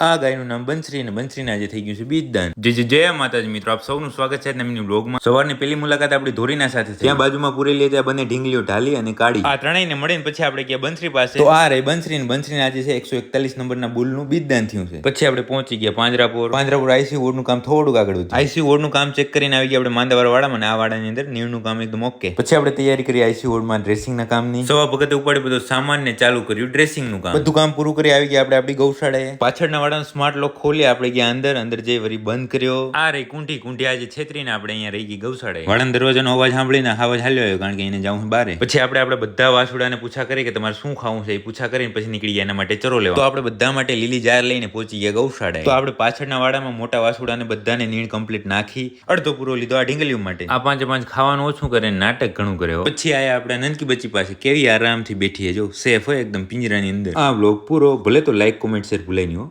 આ ગાયનું નામ બંસરી અને બંસરીને આજે થઈ ગયું છે બીજદાન. જય માતાજી મિત્રો, આપ સૌનું સ્વાગત છે નવીન વ્લોગમાં. સવારની પહેલી મુલાકાત આપણી ધોરીના સાથે થઈ. ત્યાં બાજુમાં પૂરેલી ત્યાં બંને ઢીંગલીઓ ઢાલી અને કાળી આ ત્રણેયને મળીને પછી આપણે ગયા બંસરી પાસે. તો આ રહી બંસરી. બંસરીને આજે છે 141 નંબરના બુલનું બીજદાન થયું છે. પછી આપણે પહોંચી ગયા પાંજરાપોર આઈસીયુ વોર્ડનું કામ થોડુંક આગળ હતું. આઈસીયુ વોર્ડનું કામ ચેક કરીને આવી ગયા આપણે માંદાવાળા વાડામાં. આ વાડાની અંદર નીણનું કામ એકદમ ઓકે. પછી આપણે તૈયારી કરી આઈસીયુ વોર્ડમાં ડ્રેસિંગના કામની. સવા વખતે ઉપાડી બધો સામાન ને ચાલુ કર્યું ડ્રેસિંગનું કામ. બધું કામ પૂરું કરી આવી ગયા આપણે આપણી ગૌશાળાએ. પાછળના વાડાનો સ્માર્ટ લોક ખોલી આપણે ગયા અંદર જઈ વળી બંધ કર્યો. આ રહી કુંઠી આજે છેતરીને આપણે અહીંયા રહી ગઈ ગૌશાળાએ. વાડાના દરવાજાનો અવાજ સાંભળીને અવાજ હાલ્યો આવ્યો, કારણ કે એને જાઉં બારે. પછી આપણે બધા વાસુડાને પૂછા કરી કે તમારે શું ખાવું છે એ પૂછા કરીને પછી નીકળી ગયા એના માટે ચરો લેવા. તો આપણે બધા માટે લીલી જાર લઈને પહોંચી ગયા ગૌશાળાએ. તો આપણે પાછળના વાડામાં મોટા વાસુડાને બધાને નીણ કમ્પ્લીટ નાખી અડધો પૂરો લીધો આ ઢીંગલીઓ માટે. આ પાંચે પાંચ ખાવાનું ઓછું કરે નાટક ઘણું કરે. પછી આયા આપણે નનકી બચ્ચી પાસે. કેવી આરામથી બેઠી છે જો, સેફ હોય એકદમ પિંજરાની અંદર. આ બ્લોગ પૂરો. ભલે તો લાઈક કોમેન્ટ શેર ભૂલાઈ નહીં હો.